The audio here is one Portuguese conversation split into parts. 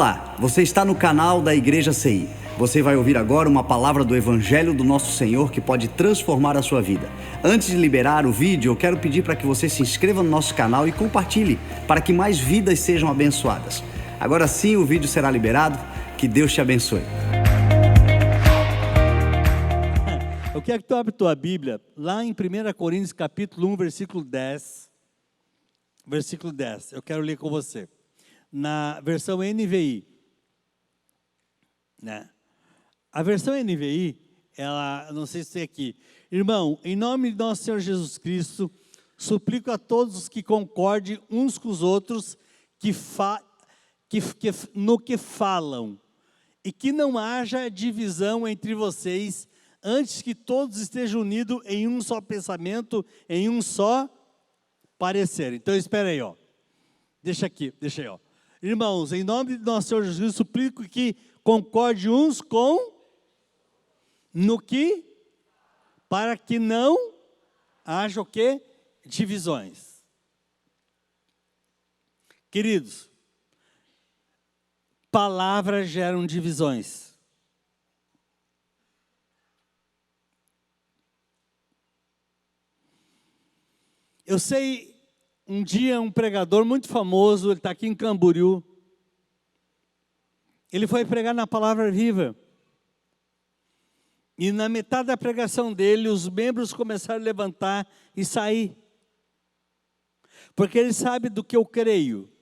Olá, você está no canal da Igreja CI. Você vai ouvir agora uma palavra do Evangelho do Nosso Senhor que pode transformar a sua vida. Antes de liberar o vídeo, eu quero pedir para que você se inscreva no nosso canal e compartilhe, para que mais vidas sejam abençoadas. Agora sim o vídeo será liberado. Que Deus te abençoe. Eu quero que tu abra tua Bíblia, lá em 1 Coríntios capítulo 1, versículo 10. Versículo 10, eu quero ler com você. Na versão NVI. Né? A versão NVI, ela, não sei se tem aqui. Irmão, em nome de nosso Senhor Jesus Cristo, suplico a todos que concordem uns com os outros no que falam, e que não haja divisão entre vocês, antes que todos estejam unidos em um só pensamento, em um só parecer. Então, espera aí, ó. Deixa aí, ó. Irmãos, em nome de nosso Senhor Jesus, suplico que concorde uns no que, para que não haja o quê? Divisões. Queridos, palavras geram divisões. Eu sei, um dia um pregador muito famoso, ele está aqui em Camboriú, ele foi pregar na Palavra Viva, e na metade da pregação dele, os membros começaram a levantar e sair, porque ele sabe do que eu creio,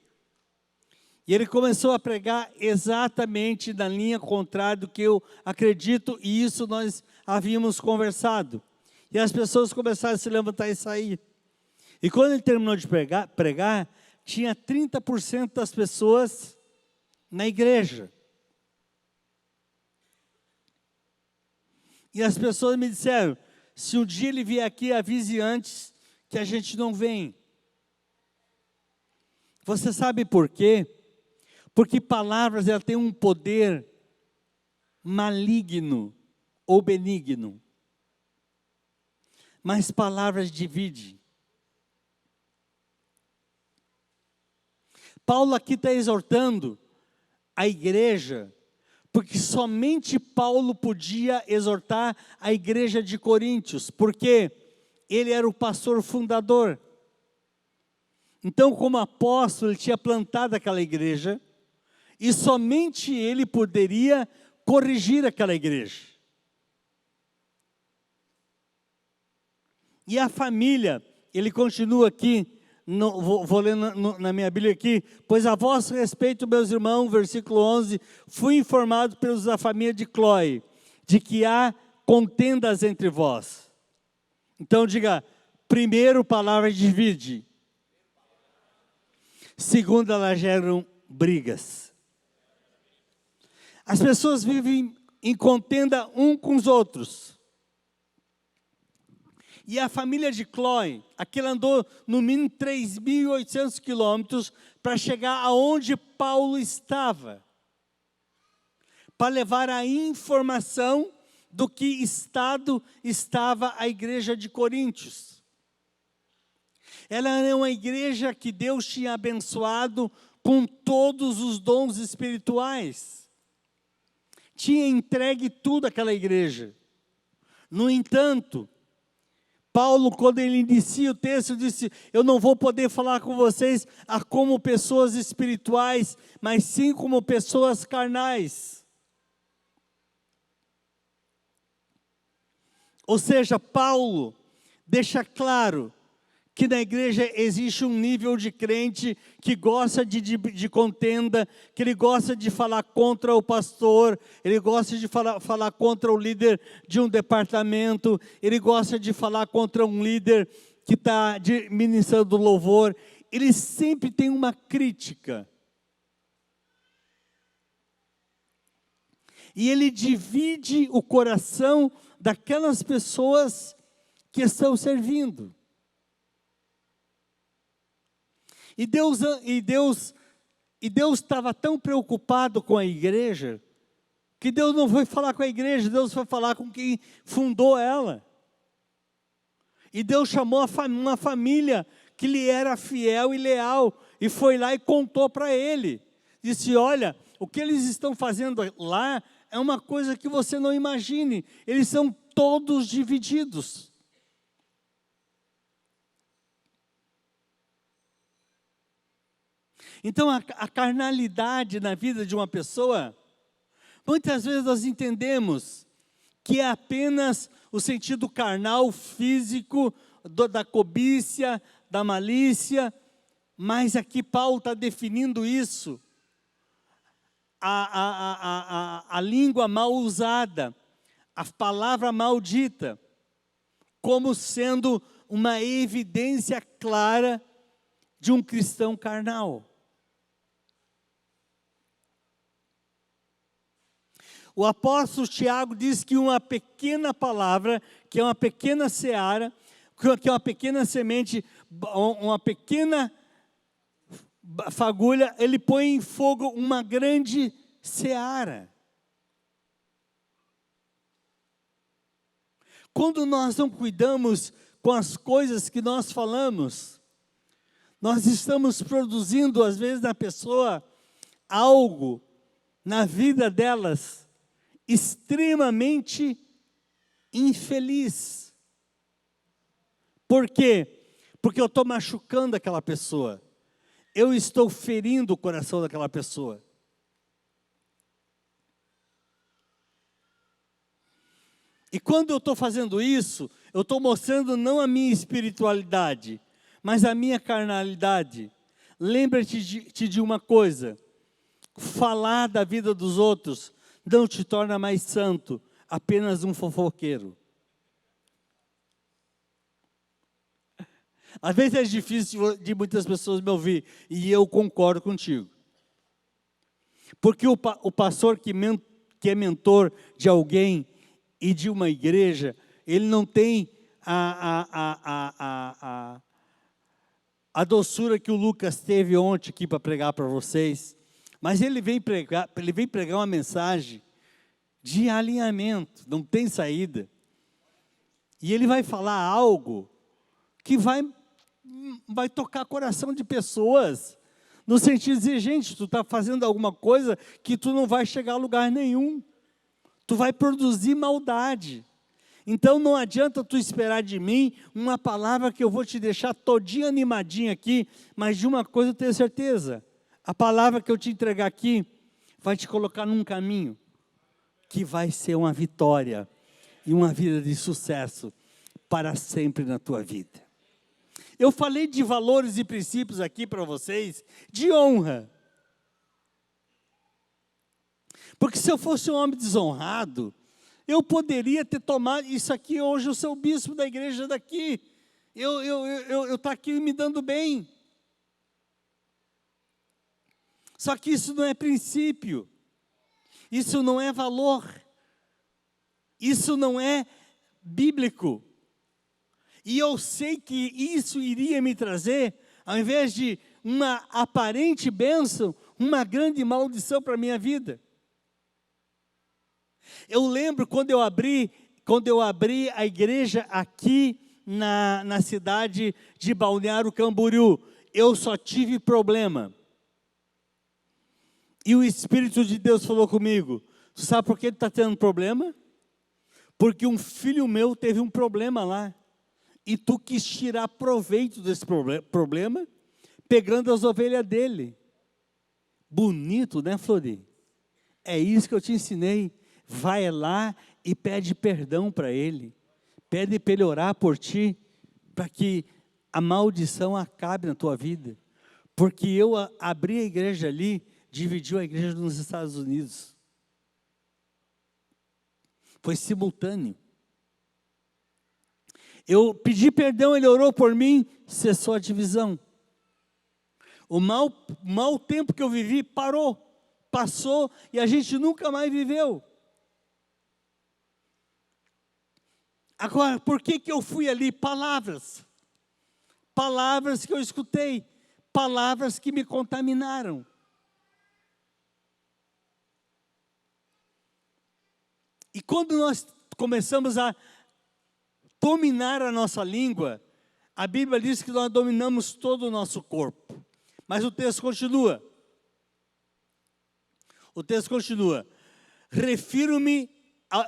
e ele começou a pregar exatamente na linha contrária do que eu acredito, e isso nós havíamos conversado, e as pessoas começaram a se levantar e sair. E quando ele terminou de pregar, tinha 30% das pessoas na igreja. E as pessoas me disseram, se um dia ele vier aqui, avise antes que a gente não vem. Você sabe por quê? Porque palavras, ela tem um poder maligno ou benigno. Mas palavras dividem. Paulo aqui está exortando a igreja, porque somente Paulo podia exortar a igreja de Coríntios, porque ele era o pastor fundador. Então, como apóstolo, ele tinha plantado aquela igreja, e somente ele poderia corrigir aquela igreja. E a família, ele continua aqui, vou ler na minha Bíblia aqui, pois a vosso respeito, meus irmãos, versículo 11, fui informado pelos da família de Cloe, de que há contendas entre vós. Então diga, primeiro, palavra divide. Segundo, elas geram brigas. As pessoas vivem em contenda um com os outros. E a família de Cloe, aquele andou no mínimo 3.800 quilômetros para chegar aonde Paulo estava, para levar a informação do que estado estava a igreja de Coríntios. Ela era uma igreja que Deus tinha abençoado com todos os dons espirituais. Tinha entregue tudo àquela igreja. No entanto, Paulo, quando ele inicia o texto, disse, eu não vou poder falar com vocês como pessoas espirituais, mas sim como pessoas carnais. Ou seja, Paulo deixa claro que na igreja existe um nível de crente que gosta de contenda, que ele gosta de falar contra o pastor, ele gosta de falar contra o líder de um departamento, ele gosta de falar contra um líder que está ministrando louvor, ele sempre tem uma crítica. E ele divide o coração daquelas pessoas que estão servindo. E Deus estava tão preocupado com a igreja, que Deus não foi falar com a igreja, Deus foi falar com quem fundou ela. E Deus chamou uma família que lhe era fiel e leal, e foi lá e contou para ele. Disse, olha, o que eles estão fazendo lá é uma coisa que você não imagine. Eles são todos divididos. Então, a carnalidade na vida de uma pessoa, muitas vezes nós entendemos que é apenas o sentido carnal, físico, da cobiça, da malícia, mas aqui Paulo está definindo isso. A língua mal usada, a palavra maldita, como sendo uma evidência clara de um cristão carnal. O apóstolo Tiago diz que uma pequena palavra, que é uma pequena seara, que é uma pequena semente, uma pequena fagulha, ele põe em fogo uma grande seara. Quando nós não cuidamos com as coisas que nós falamos, nós estamos produzindo, às vezes, na pessoa, algo, na vida delas, extremamente infeliz. Por quê? Porque eu estou machucando aquela pessoa. Eu estou ferindo o coração daquela pessoa. E quando eu estou fazendo isso, eu estou mostrando não a minha espiritualidade, mas a minha carnalidade. Lembra-te de uma coisa: falar da vida dos outros não te torna mais santo, apenas um fofoqueiro. Às vezes é difícil de muitas pessoas me ouvir, e eu concordo contigo. Porque o pastor que é mentor de alguém e de uma igreja, ele não tem a doçura que o Lucas teve ontem aqui para pregar para vocês. Mas ele vem pregar uma mensagem de alinhamento, não tem saída. E ele vai falar algo que vai tocar o coração de pessoas, no sentido de dizer, gente, tu está fazendo alguma coisa que tu não vai chegar a lugar nenhum. Tu vai produzir maldade. Então não adianta tu esperar de mim uma palavra que eu vou te deixar todinho animadinho aqui, mas de uma coisa eu tenho certeza. A palavra que eu te entregar aqui vai te colocar num caminho que vai ser uma vitória e uma vida de sucesso para sempre na tua vida. Eu falei de valores e princípios aqui para vocês, de honra. Porque se eu fosse um homem desonrado, eu poderia ter tomado isso aqui hoje, eu sou o bispo da igreja daqui. Eu estou aqui me dando bem. Só que isso não é princípio, isso não é valor, isso não é bíblico. E eu sei que isso iria me trazer, ao invés de uma aparente bênção, uma grande maldição para a minha vida. Eu lembro quando eu abri a igreja aqui na cidade de Balneário Camboriú, eu só tive problema. E o Espírito de Deus falou comigo, tu sabe por que tu está tendo problema? Porque um filho meu teve um problema lá, e tu quis tirar proveito desse problema, pegando as ovelhas dele. Bonito, né, Flori? É isso que eu te ensinei. Vai lá e pede perdão para ele. Pede para ele orar por ti, para que a maldição acabe na tua vida. Porque eu abri a igreja ali, dividiu a igreja nos Estados Unidos. Foi simultâneo. Eu pedi perdão, ele orou por mim, cessou a divisão. O mau tempo que eu vivi parou, passou e a gente nunca mais viveu. Agora, por que eu fui ali? Palavras que eu escutei, palavras que me contaminaram. E quando nós começamos a dominar a nossa língua, a Bíblia diz que nós dominamos todo o nosso corpo. Mas o texto continua. O texto continua. Refiro-me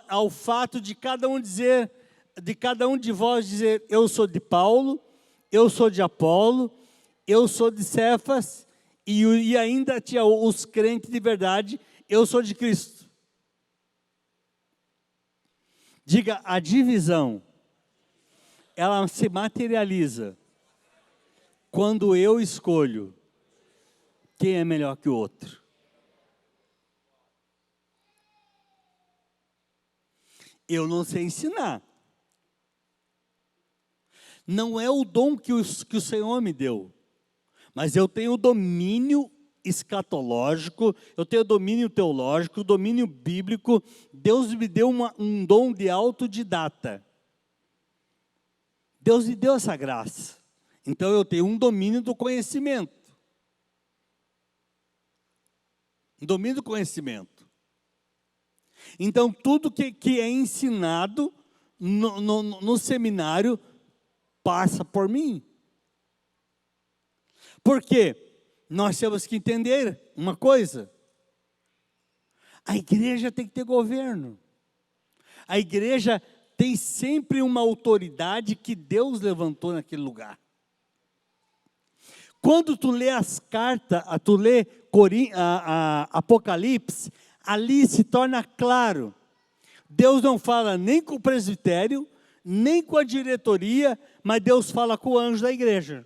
ao fato de cada um de vós dizer, eu sou de Paulo, eu sou de Apolo, eu sou de Cefas, e ainda tinha os crentes de verdade, eu sou de Cristo. Diga, a divisão, ela se materializa quando eu escolho quem é melhor que o outro. Eu não sei ensinar. Não é o dom que o Senhor me deu, mas eu tenho o domínio escatológico, eu tenho o domínio teológico, o domínio bíblico. Deus me deu um dom de autodidata. Deus me deu essa graça. Então eu tenho um domínio do conhecimento. Um domínio do conhecimento. Então tudo que é ensinado no seminário passa por mim. Por quê? Nós temos que entender uma coisa. A igreja tem que ter governo. A igreja tem sempre uma autoridade que Deus levantou naquele lugar. Quando tu lê as cartas, tu lê Apocalipse, ali se torna claro. Deus não fala nem com o presbitério, nem com a diretoria, mas Deus fala com o anjo da igreja.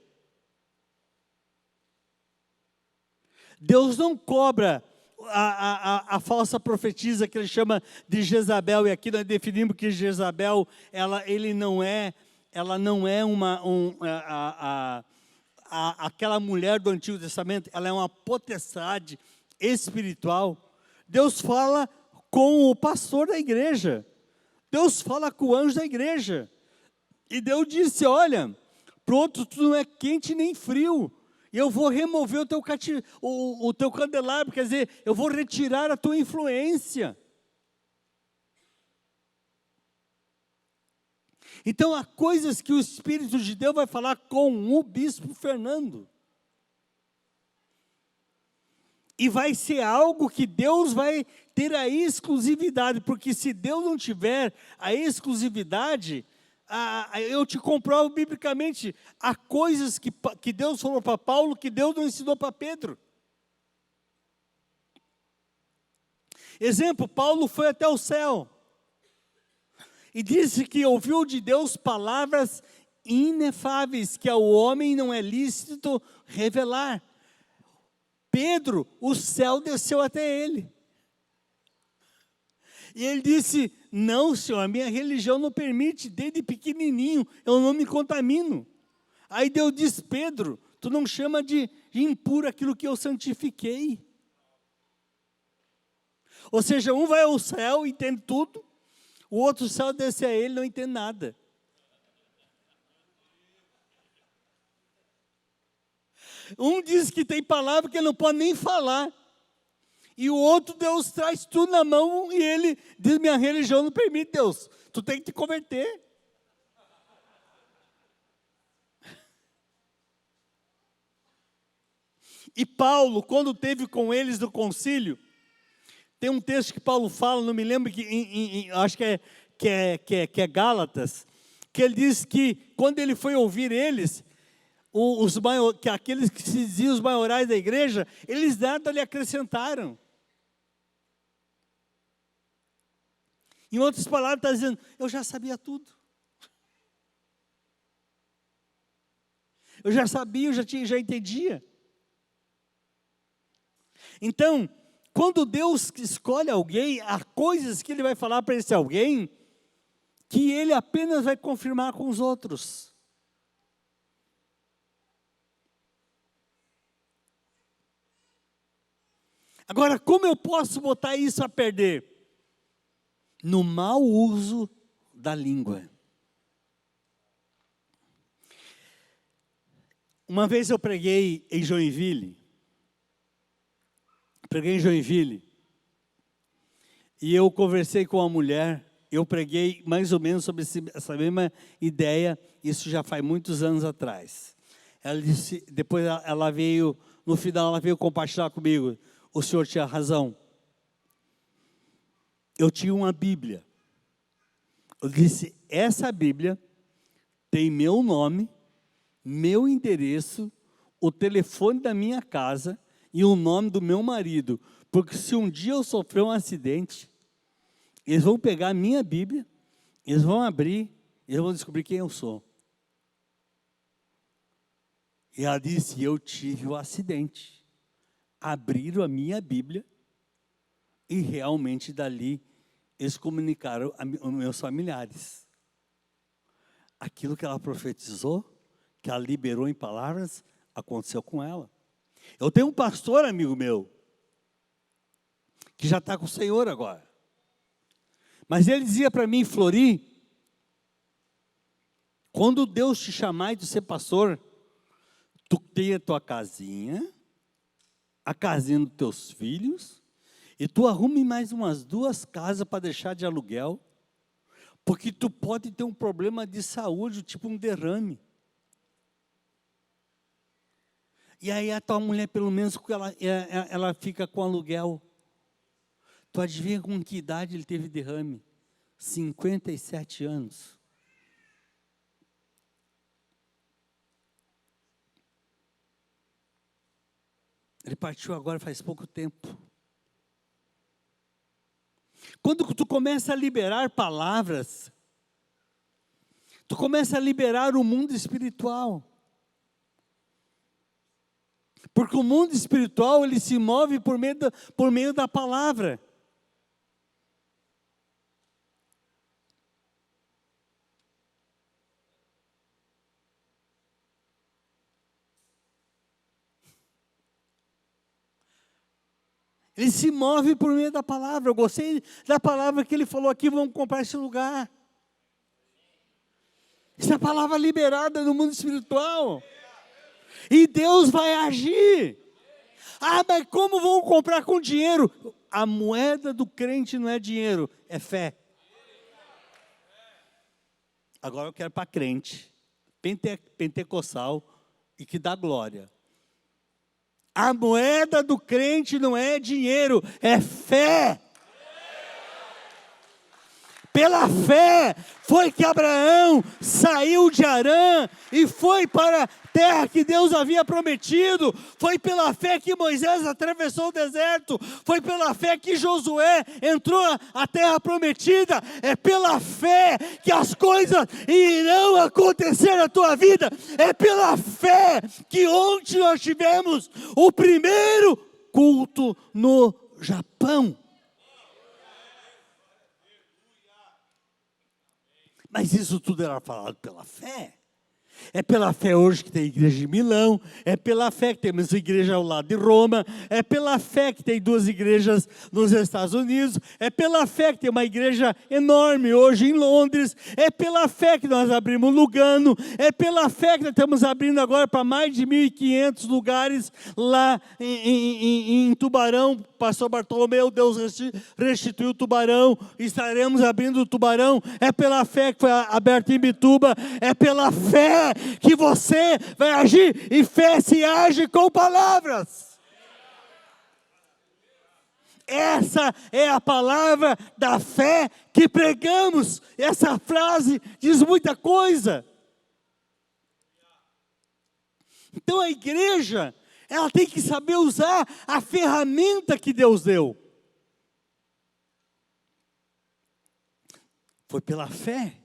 Deus não cobra a falsa profetisa que ele chama de Jezabel, e aqui nós definimos que Jezabel, ela não é aquela mulher do Antigo Testamento, ela é uma potestade espiritual. Deus fala com o pastor da igreja, Deus fala com o anjo da igreja, e Deus disse, olha, pronto, tu não é quente nem frio, e eu vou remover o teu candelabro, quer dizer, eu vou retirar a tua influência. Então, há coisas que o Espírito de Deus vai falar com o bispo Fernando. E vai ser algo que Deus vai ter a exclusividade, porque se Deus não tiver a exclusividade, eu te comprovo biblicamente, há coisas que Deus falou para Paulo, que Deus não ensinou para Pedro. Exemplo, Paulo foi até o céu, e disse que ouviu de Deus palavras inefáveis, que ao homem não é lícito revelar. Pedro, o céu desceu até ele. E ele disse, não, Senhor, a minha religião não permite, desde pequenininho, eu não me contamino. Aí Deus diz, Pedro, tu não chama de impuro aquilo que eu santifiquei. Ou seja, um vai ao céu e entende tudo, o outro céu desce a ele e não entende nada. Um diz que tem palavra que ele não pode nem falar. E o outro, Deus traz tudo na mão e ele diz, minha religião não permite, Deus. Tu tem que te converter. E Paulo, quando teve com eles no concílio, tem um texto que Paulo fala, não me lembro, acho que é Gálatas, que ele diz que quando ele foi ouvir eles, aqueles que se diziam os maiorais da igreja, eles nada lhe acrescentaram. Em outras palavras, está dizendo, eu já sabia tudo. Eu já sabia, já entendia. Então, quando Deus escolhe alguém, há coisas que Ele vai falar para esse alguém, que Ele apenas vai confirmar com os outros. Agora, como eu posso botar isso a perder? No mau uso da língua. Uma vez eu preguei em Joinville, e eu conversei com uma mulher, eu preguei mais ou menos sobre essa mesma ideia, isso já faz muitos anos atrás. Ela disse, depois ela veio, no final ela veio compartilhar comigo, o senhor tinha razão. eu tinha uma Bíblia. Eu disse, essa Bíblia tem meu nome, meu endereço, o telefone da minha casa e o nome do meu marido. Porque se um dia eu sofrer um acidente, eles vão pegar a minha Bíblia, eles vão abrir, eles vão descobrir quem eu sou. E ela disse, eu tive o acidente. Abriram a minha Bíblia e realmente dali eles comunicaram aos meus familiares. Aquilo que ela profetizou, que ela liberou em palavras, aconteceu com ela. Eu tenho um pastor amigo meu, que já está com o Senhor agora. Mas ele dizia para mim, Flori, quando Deus te chamar e tu ser pastor, tu tem a tua casinha, a casinha dos teus filhos, e tu arrume mais umas 2 casas para deixar de aluguel, porque tu pode ter um problema de saúde, tipo um derrame. E aí a tua mulher, pelo menos, ela fica com aluguel. Tu adivinha com que idade ele teve derrame? 57 anos. Ele partiu agora faz pouco tempo. Quando tu começa a liberar palavras, tu começa a liberar o mundo espiritual. Porque o mundo espiritual, ele se move por meio da palavra. Ele se move por meio da palavra. Eu gostei da palavra que ele falou aqui, vamos comprar esse lugar. Essa é a palavra liberada no mundo espiritual. E Deus vai agir. Ah, mas como vão comprar com dinheiro? A moeda do crente não é dinheiro, é fé. Agora eu quero para crente, pentecostal e que dá glória. A moeda do crente não é dinheiro, é fé. Pela fé foi que Abraão saiu de Harã e foi para a terra que Deus havia prometido. Foi pela fé que Moisés atravessou o deserto. Foi pela fé que Josué entrou à terra prometida. É pela fé que as coisas irão acontecer na tua vida. É pela fé que ontem nós tivemos o primeiro culto no Japão. Mas isso tudo era falado pela fé. É pela fé hoje que tem igreja em Milão, é pela fé que temos igreja ao lado de Roma, é pela fé que tem 2 igrejas nos Estados Unidos, é pela fé que tem uma igreja enorme hoje em Londres, é pela fé que nós abrimos Lugano, é pela fé que nós estamos abrindo agora para mais de 1.500 lugares lá em Tubarão. Pastor Bartolomeu, Deus restituiu o Tubarão, estaremos abrindo o Tubarão, é pela fé que foi aberto em Bituba, é pela fé que você vai agir, e fé se age com palavras. Essa é a palavra da fé que pregamos. Essa frase diz muita coisa. Então a igreja, ela tem que saber usar a ferramenta que Deus deu. Foi pela fé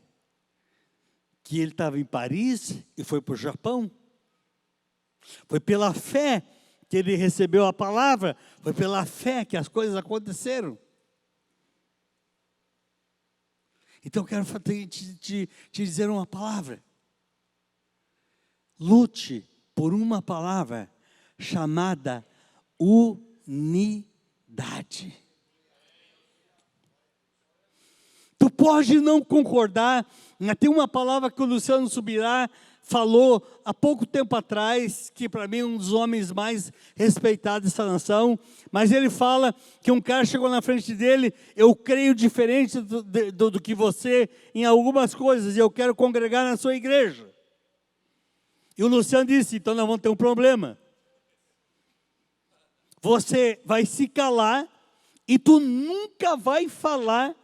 que ele estava em Paris e foi para o Japão. Foi pela fé que ele recebeu a palavra. Foi pela fé que as coisas aconteceram. Então eu quero te dizer uma palavra. Lute por uma palavra chamada unidade. Tu pode não concordar, tem uma palavra que o Luciano Subirá falou há pouco tempo atrás, que para mim é um dos homens mais respeitados dessa nação, mas ele fala que um cara chegou na frente dele, eu creio diferente do que você em algumas coisas, e eu quero congregar na sua igreja. E o Luciano disse, então nós vamos ter um problema. Você vai se calar E tu nunca vai falar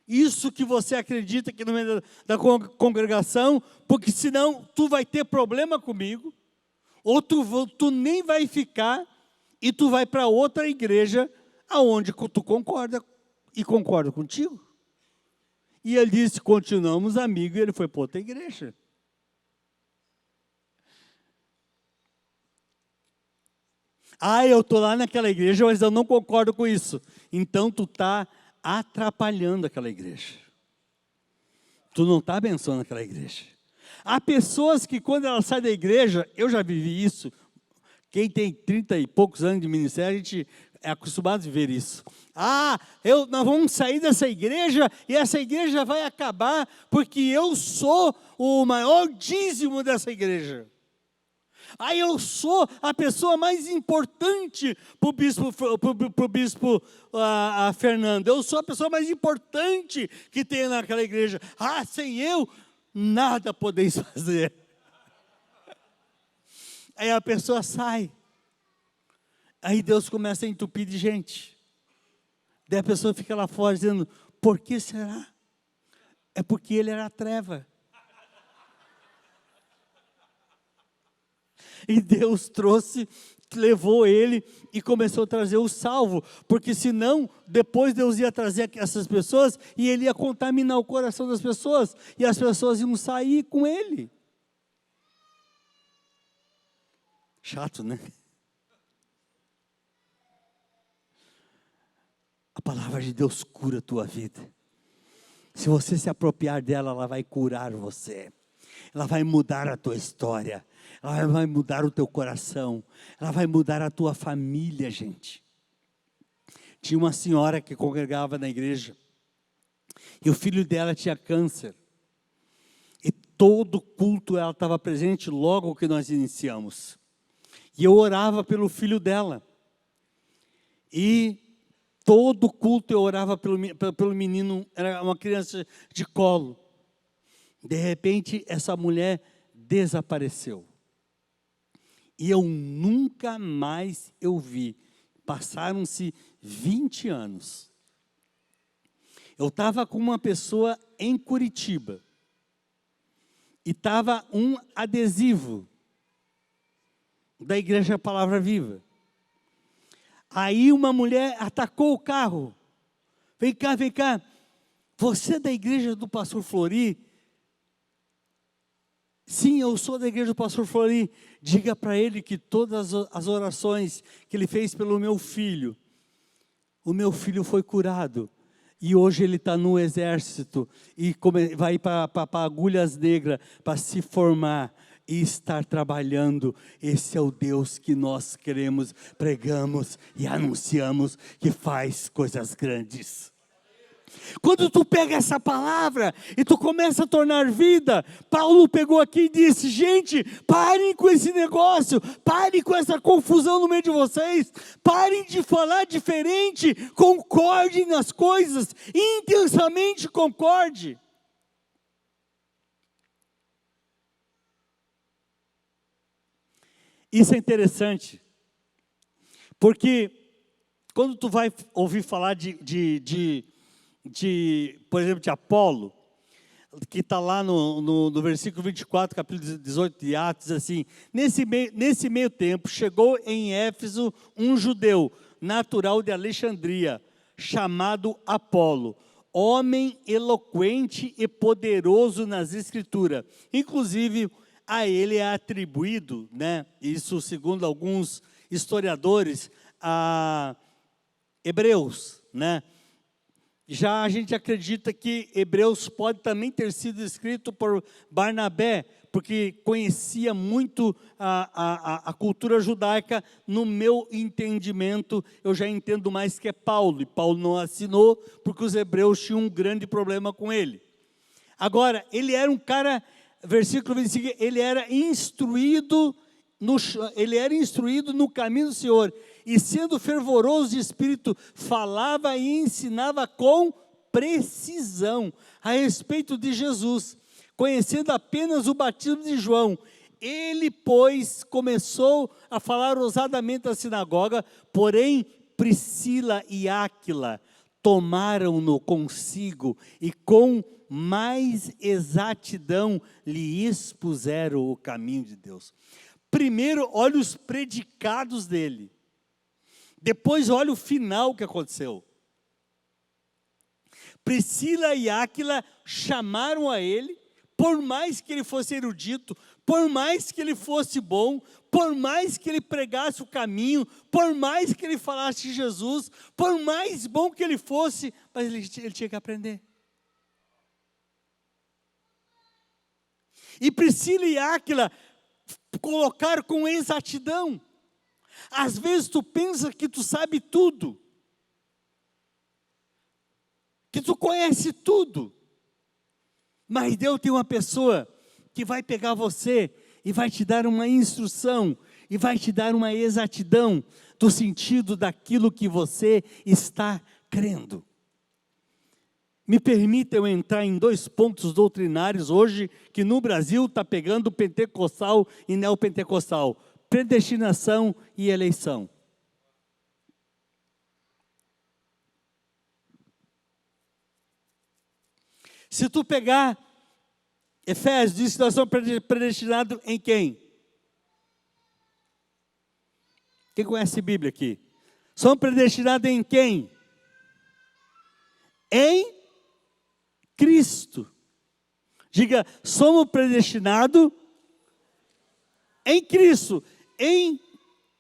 isso que você acredita aqui no meio da congregação, porque senão tu vai ter problema comigo, ou tu nem vai ficar, e tu vai para outra igreja, aonde tu concorda, e concorda contigo. E ele disse, continuamos amigos, e ele foi para outra igreja. Eu estou lá naquela igreja, mas eu não concordo com isso. Então tu está atrapalhando aquela igreja. Tu não está abençoando aquela igreja. Há pessoas que quando elas saem da igreja, eu já vivi isso. Quem tem 30 e poucos anos de ministério, a gente é acostumado a ver isso. Nós vamos sair dessa igreja e essa igreja vai acabar porque eu sou o maior dízimo dessa igreja. Eu sou a pessoa mais importante para o bispo Fernando. Eu sou a pessoa mais importante que tem naquela igreja. Sem eu, nada podeis fazer. Aí a pessoa sai. Aí Deus começa a entupir de gente. Daí a pessoa fica lá fora dizendo, por que será? É porque ele era a treva. E Deus levou ele e começou a trazer o salvo, porque senão, depois Deus ia trazer essas pessoas e ele ia contaminar o coração das pessoas, e as pessoas iam sair com ele. Chato, né? A palavra de Deus cura a tua vida. Se você se apropriar dela, ela vai curar você. Ela vai mudar a tua história. Ela vai mudar o teu coração. Ela vai mudar a tua família, gente. Tinha uma senhora que congregava na igreja. E o filho dela tinha câncer. E todo culto ela estava presente logo que nós iniciamos. E eu orava pelo filho dela. E todo culto eu orava pelo menino. Era uma criança de colo. De repente, essa mulher desapareceu. E eu nunca mais eu vi. Passaram-se 20 anos. Eu estava com uma pessoa em Curitiba. E estava um adesivo da Igreja Palavra Viva. Aí uma mulher atacou o carro. Vem cá. Você é da igreja do pastor Flori? Sim, eu sou da igreja do pastor Flori. Diga para ele que todas as orações que ele fez pelo meu filho, o meu filho foi curado. E hoje ele está no exército e vai para Agulhas Negras para se formar e estar trabalhando. Esse é o Deus que nós queremos, pregamos e anunciamos, que faz coisas grandes. Quando tu pega essa palavra e tu começa a tornar vida, Paulo pegou aqui e disse, gente, parem com esse negócio, parem com essa confusão no meio de vocês, parem de falar diferente, concordem nas coisas, intensamente concorde. Isso é interessante, porque quando tu vai ouvir falar por exemplo, de Apolo, que está lá no versículo 24, capítulo 18 de Atos, assim, nesse meio tempo, chegou em Éfeso um judeu, natural de Alexandria, chamado Apolo, homem eloquente e poderoso nas Escrituras. Inclusive, a ele é atribuído, né, isso segundo alguns historiadores, a Hebreus, né? Já a gente acredita que Hebreus pode também ter sido escrito por Barnabé, porque conhecia muito a cultura judaica. No meu entendimento, eu já entendo mais que é Paulo, e Paulo não assinou, porque os hebreus tinham um grande problema com ele. Agora, ele era um cara, versículo 25, ele era instruído no caminho do Senhor, e sendo fervoroso de espírito, falava e ensinava com precisão a respeito de Jesus, conhecendo apenas o batismo de João. Ele, pois, começou a falar ousadamente na sinagoga, porém Priscila e Áquila tomaram-no consigo e com mais exatidão lhe expuseram o caminho de Deus. Primeiro, olha os predicados dele. Depois, olha o final que aconteceu. Priscila e Áquila chamaram a ele, por mais que ele fosse erudito, por mais que ele fosse bom, por mais que ele pregasse o caminho, por mais que ele falasse de Jesus, por mais bom que ele fosse, mas ele tinha que aprender. E Priscila e Áquila colocaram com exatidão. Às vezes tu pensa que tu sabe tudo, que tu conhece tudo, mas Deus tem uma pessoa que vai pegar você e vai te dar uma instrução, e vai te dar uma exatidão do sentido daquilo que você está crendo. Me permita eu entrar em 2 pontos doutrinários hoje, que no Brasil está pegando pentecostal e neopentecostal: predestinação e eleição. Se tu pegar Efésios, diz que nós somos predestinados em quem? Quem conhece a Bíblia aqui? Somos predestinados em quem? Em Cristo. Diga, somos predestinados em Cristo. Em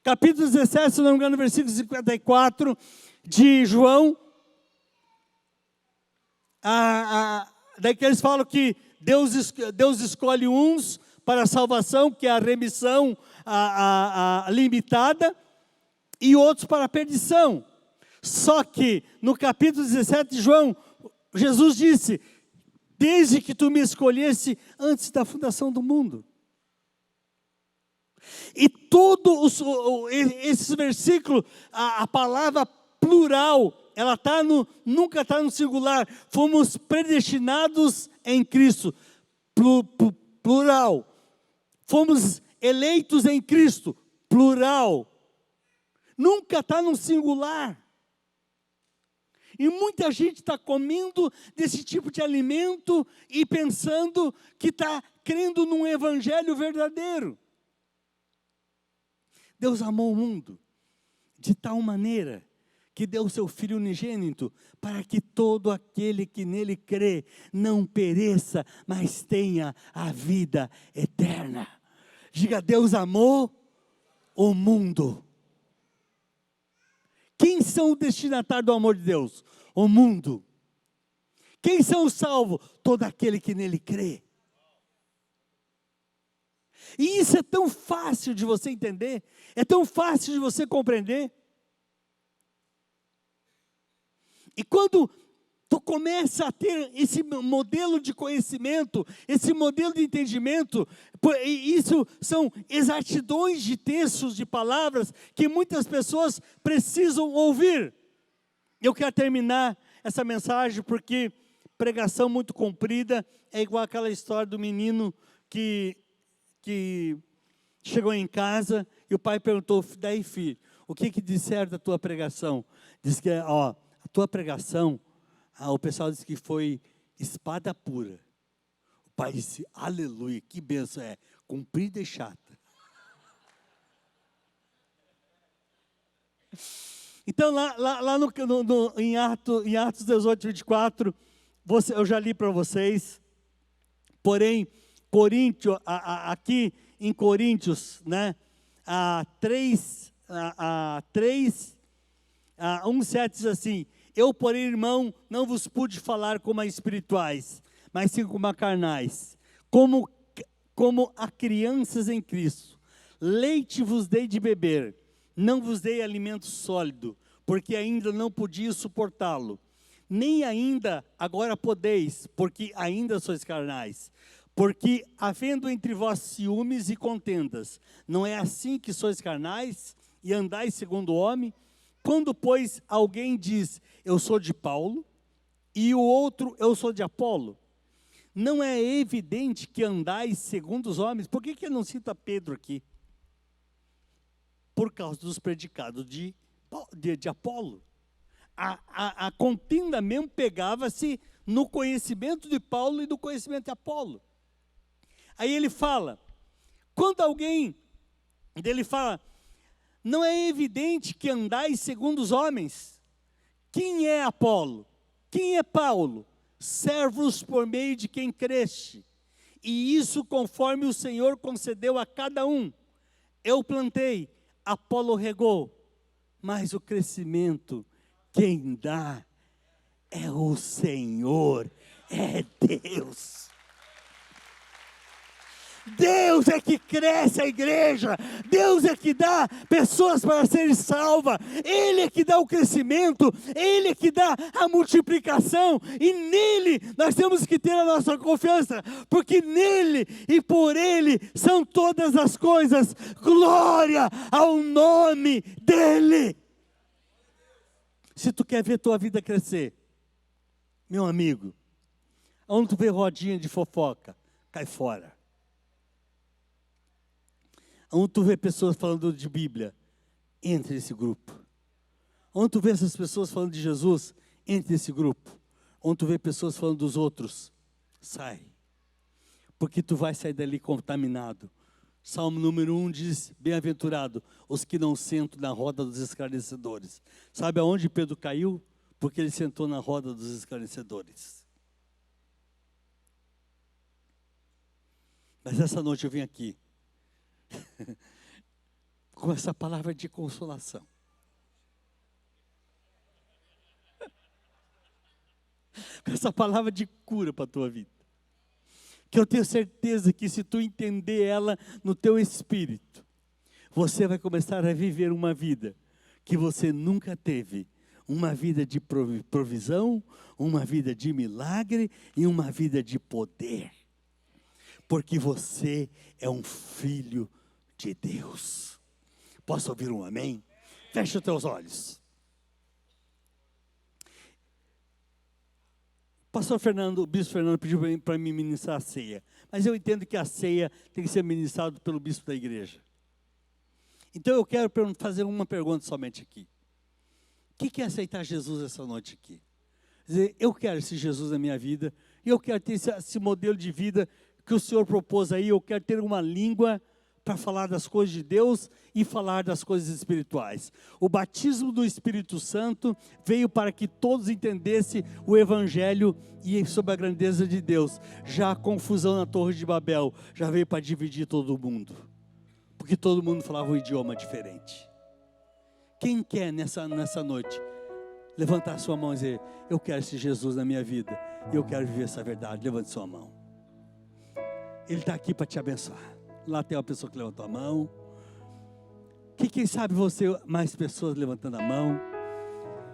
capítulo 17, se não me engano, versículo 54 de João, daí que eles falam que Deus escolhe uns para a salvação, que é a remissão limitada, e outros para a perdição. Só que no capítulo 17 de João, Jesus disse: desde que tu me escolhesse antes da fundação do mundo. E todos esses versículos, a palavra plural, ela nunca está no singular. Fomos predestinados em Cristo, plural. Fomos eleitos em Cristo, plural. Nunca está no singular. E muita gente está comendo desse tipo de alimento e pensando que está crendo num evangelho verdadeiro. Deus amou o mundo de tal maneira que deu o seu Filho unigênito, para que todo aquele que nele crê não pereça, mas tenha a vida eterna. Diga, Deus amou o mundo. Quem são os destinatários do amor de Deus? O mundo. Quem são os salvos? Todo aquele que nele crê. E isso é tão fácil de você entender, é tão fácil de você compreender. E quando tu começa a ter esse modelo de conhecimento, esse modelo de entendimento, isso são exatidões de textos, de palavras, que muitas pessoas precisam ouvir. Eu quero terminar essa mensagem, porque pregação muito comprida é igual aquela história do menino que chegou em casa e o pai perguntou: daí filho, o que disseram da tua pregação? Diz que, a tua pregação, o pessoal disse que foi espada pura. O pai disse: aleluia, que benção é, comprida e chata. Então lá em Atos 18, 24, eu já li para vocês, porém, aqui em Coríntios, né, 1:7 diz assim: eu, porém, irmão, não vos pude falar como a espirituais, mas sim como a carnais, como a crianças em Cristo. Leite vos dei de beber, não vos dei alimento sólido, porque ainda não podia suportá-lo. Nem ainda agora podeis, porque ainda sois carnais. Porque, havendo entre vós ciúmes e contendas, não é assim que sois carnais e andais segundo o homem? Quando, pois, alguém diz: eu sou de Paulo, e o outro: eu sou de Apolo, não é evidente que andais segundo os homens? Por que ele não cita Pedro aqui? Por causa dos predicados de de Apolo. A contenda mesmo pegava-se no conhecimento de Paulo e do conhecimento de Apolo. Aí ele fala, quando alguém, ele fala, não é evidente que andais segundo os homens? Quem é Apolo? Quem é Paulo? Servos por meio de quem creste. E isso conforme o Senhor concedeu a cada um. Eu plantei, Apolo regou, mas o crescimento quem dá é o Senhor, é Deus. Deus é que cresce a igreja, Deus é que dá pessoas para serem salvas, Ele é que dá o crescimento, Ele é que dá a multiplicação, e nele nós temos que ter a nossa confiança, porque nele e por Ele são todas as coisas, glória ao nome dEle. Se tu quer ver tua vida crescer, meu amigo, onde tu vê rodinha de fofoca, cai fora. Onde tu vê pessoas falando de Bíblia, entre nesse grupo. Onde tu vê essas pessoas falando de Jesus, entre nesse grupo. Onde tu vê pessoas falando dos outros, sai. Porque tu vai sair dali contaminado. Salmo número 1 diz, bem-aventurado os que não sentam na roda dos escarnecedores. Sabe aonde Pedro caiu? Porque ele sentou na roda dos escarnecedores. Mas essa noite eu vim aqui com essa palavra de consolação. Com essa palavra de cura para a tua vida. Que eu tenho certeza que se tu entender ela no teu espírito, você vai começar a viver uma vida que você nunca teve. Uma vida de provisão, uma vida de milagre e uma vida de poder. Porque você é um filho de Deus. Posso ouvir um amém? Fecha os teus olhos. Pastor Fernando, o bispo Fernando pediu para mim ministrar a ceia. Mas eu entendo que a ceia tem que ser ministrada pelo bispo da igreja. Então eu quero fazer uma pergunta somente aqui. O que é aceitar Jesus essa noite aqui? Quer dizer, eu quero esse Jesus na minha vida. E eu quero ter esse modelo de vida que o Senhor propôs aí. Eu quero ter uma língua para falar das coisas de Deus e falar das coisas espirituais. O batismo do Espírito Santo veio para que todos entendessem o Evangelho e sobre a grandeza de Deus. Já a confusão na Torre de Babel já veio para dividir todo mundo, porque todo mundo falava um idioma diferente. Quem quer nessa noite levantar sua mão e dizer, eu quero esse Jesus na minha vida e eu quero viver essa verdade? Levante sua mão. Ele está aqui para te abençoar. Lá tem uma pessoa que levantou a mão. Quem sabe você, mais pessoas levantando a mão.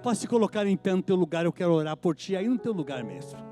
Posso te colocar em pé no teu lugar, eu quero orar por ti aí no teu lugar mesmo.